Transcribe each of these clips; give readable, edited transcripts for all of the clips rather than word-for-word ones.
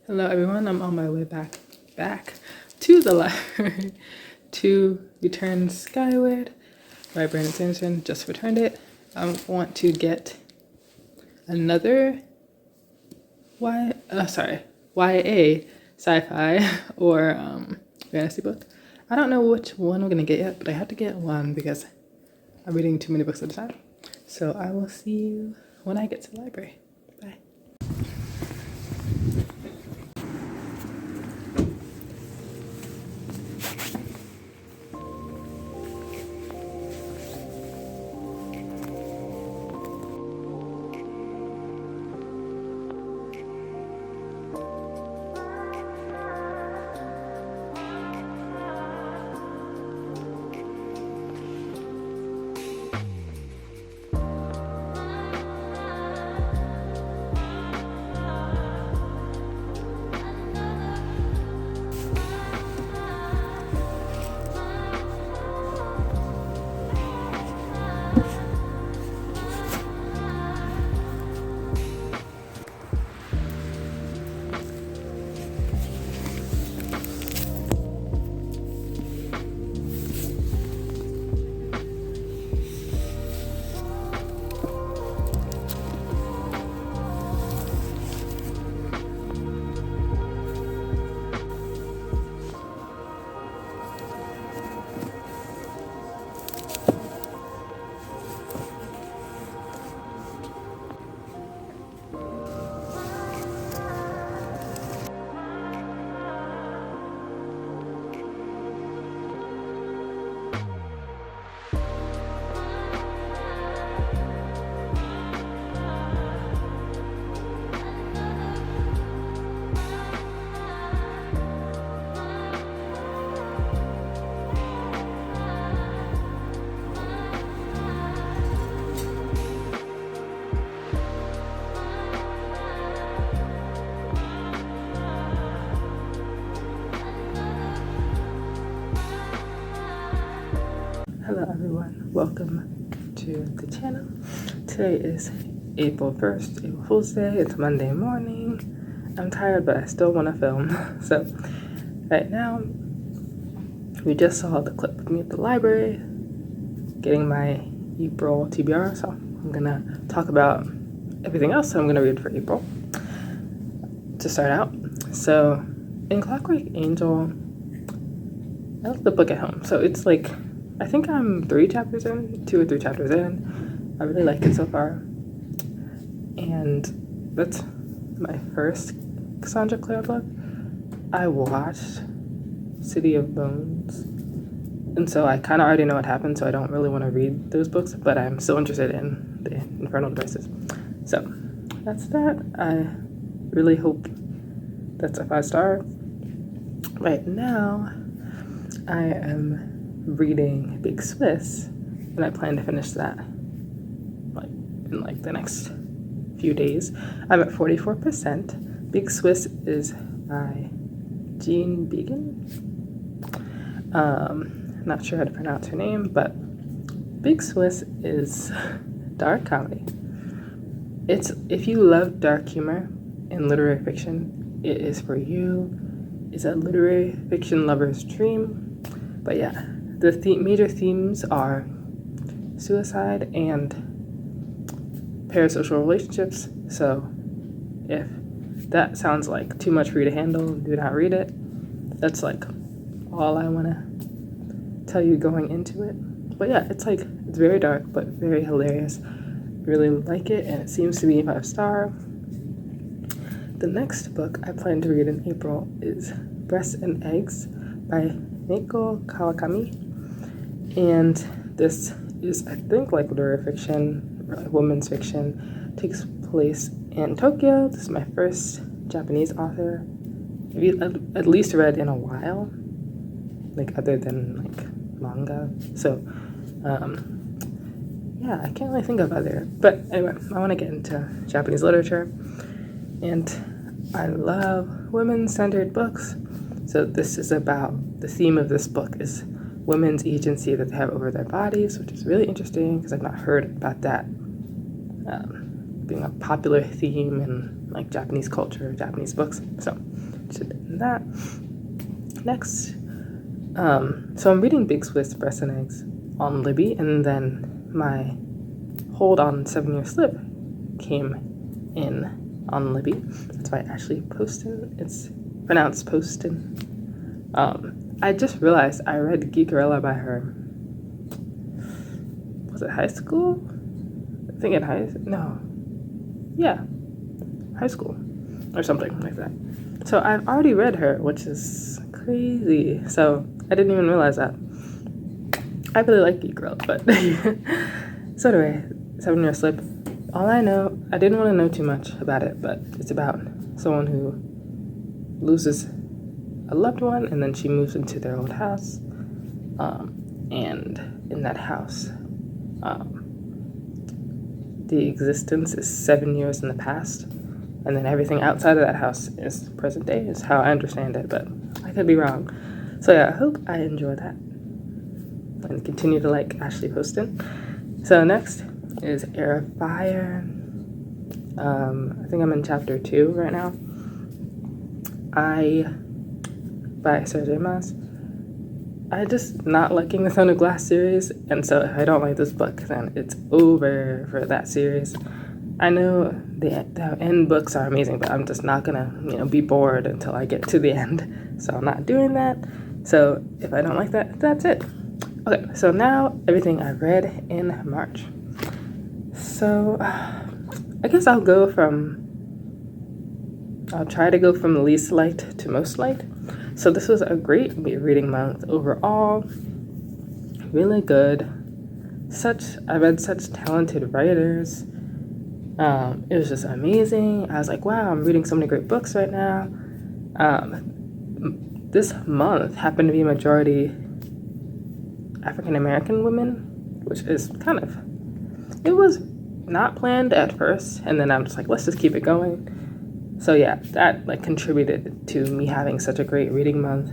Hello everyone, I'm on my way back to the library to return Skyward by Brandon Sanderson. Just returned it. I want to get another YA sci-fi or fantasy book. I don't know which one I'm gonna get yet, but I have to get one because I'm reading too many books at a time. So I will see you when I get to the library. Bye. Hello everyone, welcome to the channel. Today is April 1st, April Fool's Day. It's Monday morning. I'm tired, but I still want to film. So right now, we just saw the clip of me at the library getting my April TBR. So I'm gonna talk about everything else I'm gonna read for April to start out. So in Clockwork Angel, I left the book at home. So it's like, I think I'm 2 or 3 chapters in. I really like it so far. And that's my first Cassandra Clare book. I watched City of Bones, and so I kind of already know what happened, so I don't really want to read those books, but I'm still interested in the Infernal Devices. So that's that. I really hope that's a 5-star. Right now, I am reading Big Swiss, and I plan to finish that in the next few days. I'm at 44%. Big Swiss is by Jean Began. Not sure how to pronounce her name, but Big Swiss is dark comedy. If you love dark humor and literary fiction, it is for you. It's a literary fiction lover's dream. But yeah, the major themes are suicide and parasocial relationships. So if that sounds like too much for you to handle, do not read it. That's like all I want to tell you going into it. But yeah, it's very dark but very hilarious. Really like it, and it seems to be 5-star. The next book I plan to read in April is Breasts and Eggs by Meiko Kawakami. And this is, I think, like literary fiction, women's fiction. It takes place in Tokyo. This is my first Japanese author I've at least read in a while, like other than like manga. So yeah, I can't really think of other. But anyway, I want to get into Japanese literature, and I love women-centered books. So this is about, the theme of this book is women's agency that they have over their bodies, which is really interesting because I've not heard about that being a popular theme in like Japanese culture, Japanese books. So interested in that. Next, so I'm reading Big Swiss Breast and Eggs on Libby, and then my hold on 7 Year Slip came in on Libby. That's by Ashley Poston. It's pronounced Poston. I just realized I read Geekerella by her. Was it high school? I think high school or something like that. So I've already read her, which is crazy. So I didn't even realize that. I really like Geekerella, but so anyway, 7 Year Slip. All I know, I didn't want to know too much about it, but it's about someone who loses a loved one, and then she moves into their old house, and in that house, the existence is 7 years in the past, and then everything outside of that house is present day, is how I understand it, but I could be wrong. So yeah, I hope I enjoy that and continue to like Ashley Poston. So next is Air of Fire. I think I'm in chapter 2 right now. By Sarah J. Maas. I just not liking the Throne of Glass series, and so if I don't like this book, then it's over for that series. I know the end books are amazing, but I'm just not gonna, be bored until I get to the end. So I'm not doing that. So if I don't like that, that's it. Okay, so now everything I read in March. So I guess I'll try to go from least liked to most liked. So this was a great reading month overall. Really good. I read such talented writers. It was just amazing. I was like, wow, I'm reading so many great books right now. This month happened to be majority African American women, which is it was not planned at first, and then I'm just like, let's just keep it going. So yeah, that contributed to me having such a great reading month.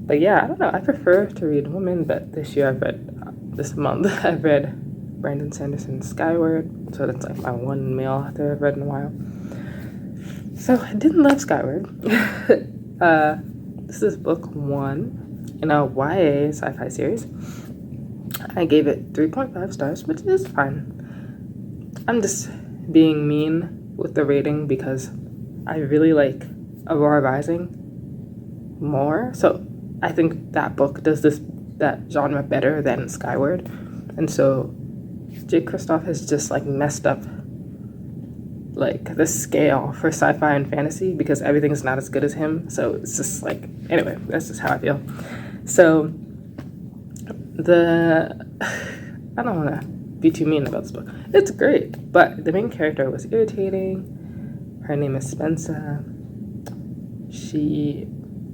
But yeah, I don't know, I prefer to read women, but this month I've read Brandon Sanderson's Skyward, so that's like my one male author I've read in a while. So I didn't love Skyward. This is book 1 in a YA sci-fi series. I gave it 3.5 stars, which is fine. I'm just being mean with the rating because I really like Aurora Rising more. So I think that book does that genre better than Skyward. And so Jake Kristoff has just messed up the scale for sci-fi and fantasy because everything's not as good as him. So it's just anyway, that's just how I feel. So I don't want to be too mean about this book. It's great, but the main character was irritating. Her name is Spencer.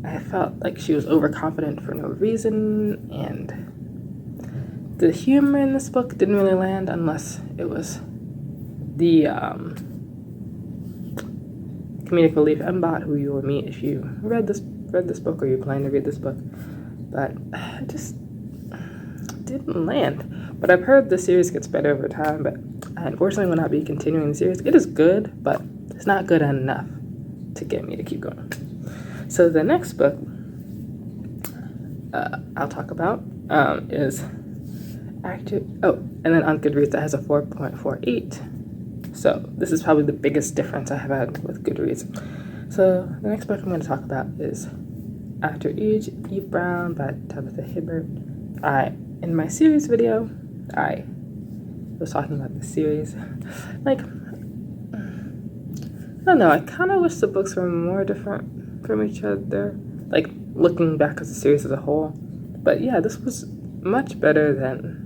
I felt like she was overconfident for no reason, and the humor in this book didn't really land unless it was the comedic relief Mbot, who you will meet if you read this book or you plan to read this book. But it just didn't land. But I've heard the series gets better over time, but I unfortunately will not be continuing the series. It is good, but it's not good enough to get me to keep going. So the next book I'll talk about is and then on Goodreads it has a 4.48. So this is probably the biggest difference I have had with Goodreads. So the next book I'm going to talk about is After Eve Brown by Tabitha Hibbert. In my series video, I was talking about the series. I don't know, I kind of wish the books were more different from each other, looking back at the series as a whole. But yeah, this was much better than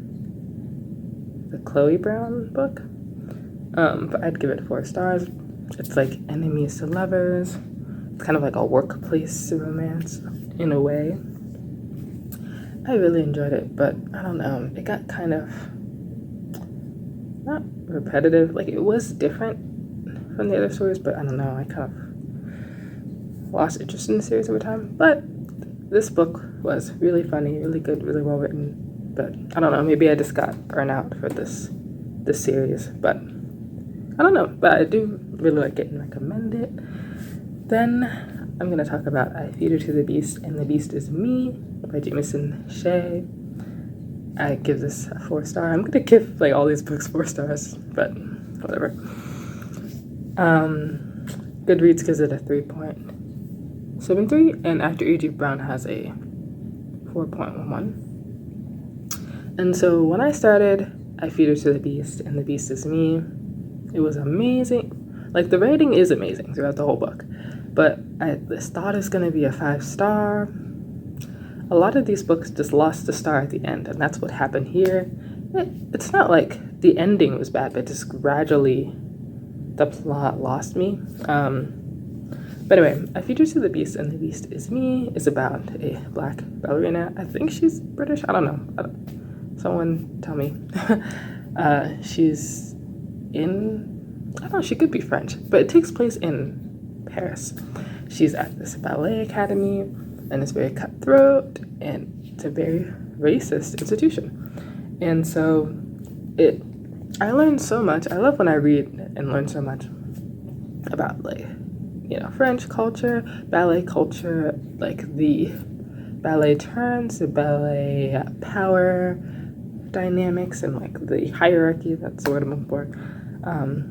the Chloe Brown book. But I'd give it 4 stars. It's enemies to lovers. It's kind of like a workplace romance in a way. I really enjoyed it, but I don't know, it got kind of not repetitive. It was different from the other stories, but I don't know, I kind of lost interest in the series over time. But this book was really funny, really good, really well written. But I don't know, maybe I just got burnt out for this the series, but I don't know, but I do really like it and recommend it. Then I'm gonna talk about I Feed Her to the Beast and the Beast is Me by Jameson Shea. I give this a 4-star. I'm gonna give like all these books 4 stars, but whatever. Goodreads gives it a 3.73, and After A.G. Brown has a 4.11. And so when I started I Feed Her to the Beast and the Beast is Me, it was amazing. Like, the writing is amazing throughout the whole book, but I just thought it was gonna be a 5-star. A lot of these books just lost the star at the end, and that's what happened here. It's not like the ending was bad, but just gradually the plot lost me. But anyway, I Feed Her to the Beast and the Beast is Me is about a black ballerina. I think she's British. I don't know. Someone tell me. She's in, I don't know, she could be French, but it takes place in Paris. She's at this ballet academy, and it's very cutthroat, and it's a very racist institution. And so I learned so much. I love when I read and learn so much about, like, you know, French culture, ballet culture, like the ballet terms, the ballet power dynamics, and like the hierarchy. That's the word I'm looking for.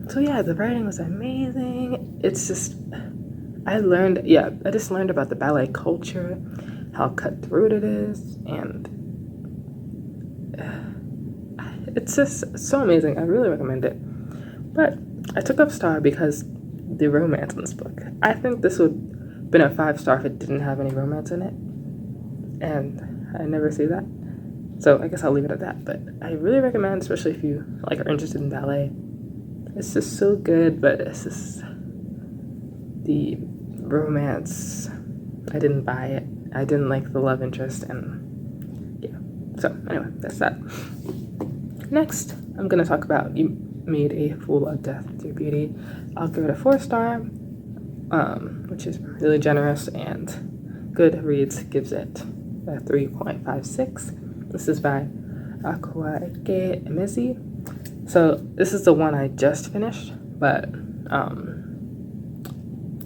So yeah, the writing was amazing. It's just, I just learned about the ballet culture, how cutthroat it is, and it's just so amazing. I really recommend it. But I took up star because the romance in this book. I think this would have been a 5-star if it didn't have any romance in it, and I never see that. So I guess I'll leave it at that. But I really recommend, especially if you like are interested in ballet. It's just so good, but it's just the romance. I didn't buy it. I didn't like the love interest, and yeah. So anyway, that's that. Next, I'm gonna talk about You Made a Fool of Death with Your Beauty. I'll give it a 4-star, which is really generous, and Goodreads gives it a 3.56. This is by Akwaeke Emezi. So this is the one I just finished, but I'm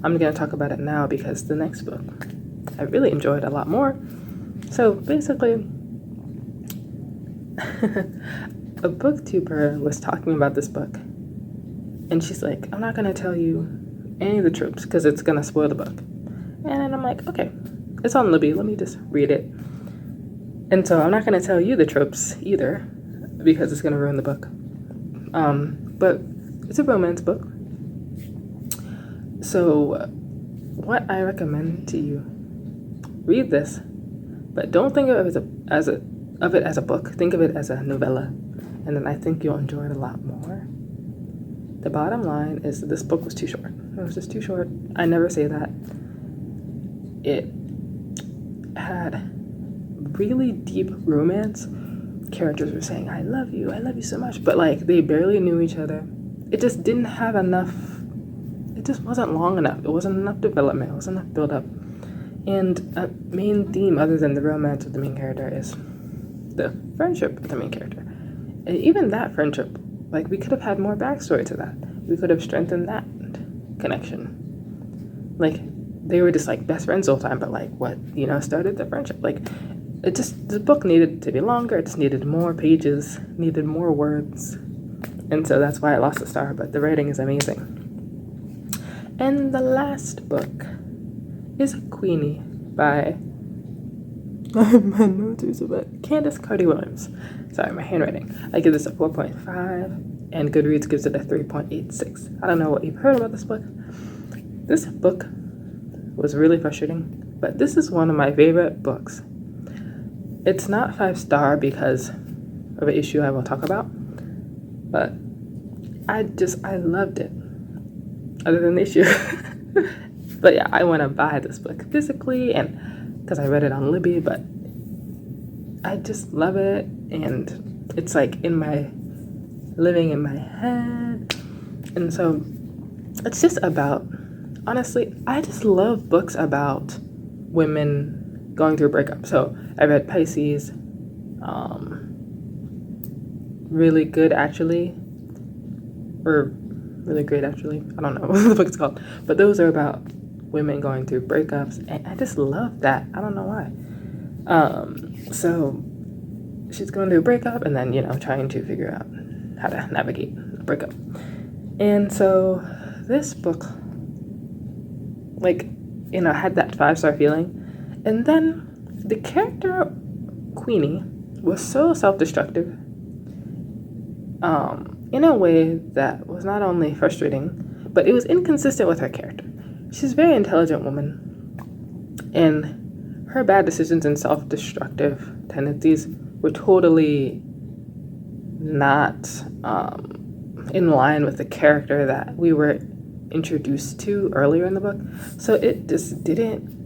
gonna talk about it now because the next book I really enjoyed a lot more. So basically, a booktuber was talking about this book, and she's like, I'm not gonna tell you any of the tropes because it's gonna spoil the book. And I'm like, okay, it's on Libby, let me just read it. And so I'm not gonna tell you the tropes either because it's gonna ruin the book. But it's a romance book. So what I recommend to you, read this, but don't think of it as a book. Think of it as a novella, and then I think you'll enjoy it a lot more. The bottom line is that this book was too short. It was just too short. I never say that. It had really deep romance. Characters were saying, I love you so much, but like they barely knew each other. It just didn't have enough, it just wasn't long enough. It wasn't enough development, it wasn't enough build up. And a main theme other than the romance of the main character is the friendship of the main character. And even that friendship, like, we could have had more backstory to that. We could have strengthened that connection. Like, they were just like best friends the whole time, but like what, started the friendship? Like, the book needed to be longer, it just needed more pages, needed more words. And so that's why I lost a star, but the writing is amazing. And the last book is Queenie by my notes are so bad. Candace Carty-Williams. Sorry, my handwriting. I give this a 4.5, and Goodreads gives it a 3.86. I don't know what you've heard about this book. This book was really frustrating, but this is one of my favorite books. It's not 5-star because of an issue I will talk about, but I loved it, other than the issue. But yeah, I want to buy this book physically, and because I read it on Libby, but I just love it, and it's like living in my head. And so it's just about, honestly, I just love books about women going through a breakup. So I read Pisces, really good actually, were really great, actually. I don't know what the book is called, but those are about women going through breakups, and I just love that. I don't know why. So she's going through a breakup, and then, trying to figure out how to navigate a breakup. And so this book, had that 5-star feeling. And then the character Queenie was so self-destructive, in a way that was not only frustrating, but it was inconsistent with her character. She's a very intelligent woman, and her bad decisions and self-destructive tendencies were totally not in line with the character that we were introduced to earlier in the book. So it just didn't,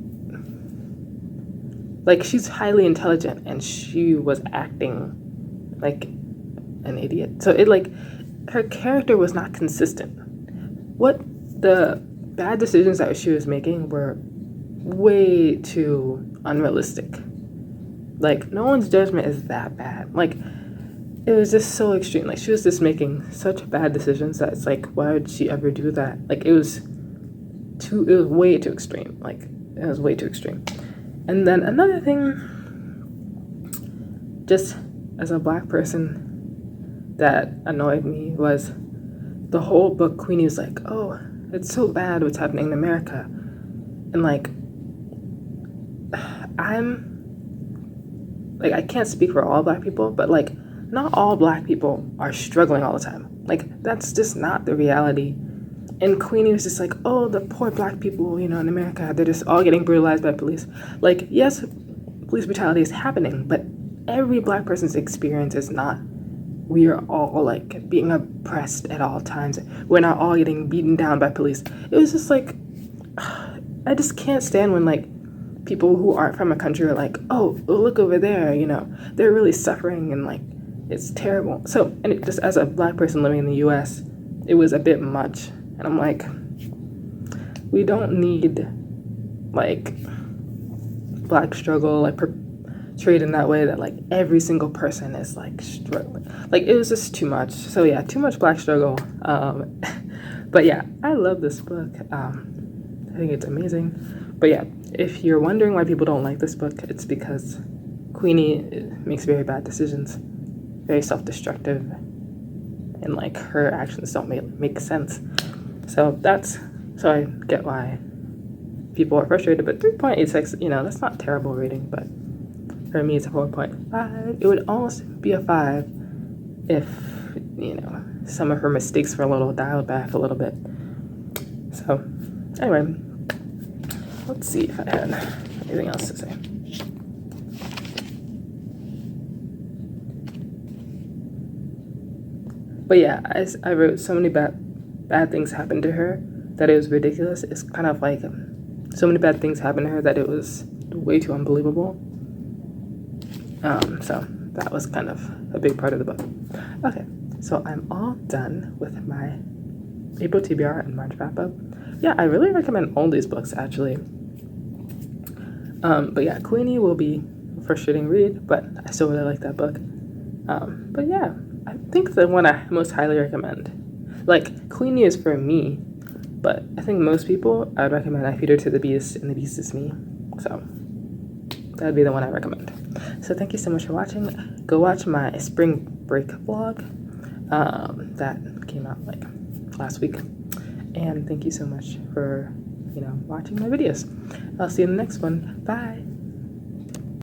she's highly intelligent and she was acting like an idiot. So her character was not consistent. What the bad decisions that she was making were way too unrealistic. No one's judgment is that bad. It was just so extreme. She was just making such bad decisions that it's why would she ever do that? It was way too extreme. It was way too extreme. And then another thing, just as a Black person, that annoyed me was the whole book. Queenie was like, oh, it's so bad what's happening in America. And I can't speak for all Black people, but not all Black people are struggling all the time. That's just not the reality. And Queenie was just oh, the poor Black people, in America, they're just all getting brutalized by police. Yes, police brutality is happening, but every Black person's experience is not, we are all being oppressed at all times. We're not all getting beaten down by police. It was just I just can't stand when people who aren't from a country are oh, look over there, they're really suffering and it's terrible. So, and just as a Black person living in the US, it was a bit much. And I'm we don't need Black struggle portrayed in that way that every single person is struggling. It was just too much. So yeah, too much Black struggle. But yeah, I love this book. I think it's amazing. But yeah, if you're wondering why people don't like this book, it's because Queenie makes very bad decisions, very self-destructive, and her actions don't make sense. So I get why people are frustrated. But 3.86, that's not terrible rating, but for me it's a 4.5. It would almost be a 5 if some of her mistakes were a little dialed back a little bit. So anyway, let's see if I had anything else to say. But yeah, I wrote so many bad things happened to her that it was ridiculous. It's kind of so many bad things happened to her that it was way too unbelievable. So that was kind of a big part of the book. Okay, so I'm all done with my April TBR and March wrap-up. Yeah, I really recommend all these books, actually. But yeah, Queenie will be a frustrating read, but I still really like that book. But yeah, I think the one I most highly recommend, Queenie is for me, but I think most people, I would recommend I Feed Her to the Beast and the Beast is Me. So that would be the one I recommend. So thank you so much for watching. Go watch my spring break vlog that came out last week. And thank you so much for watching my videos. I'll see you in the next one. Bye.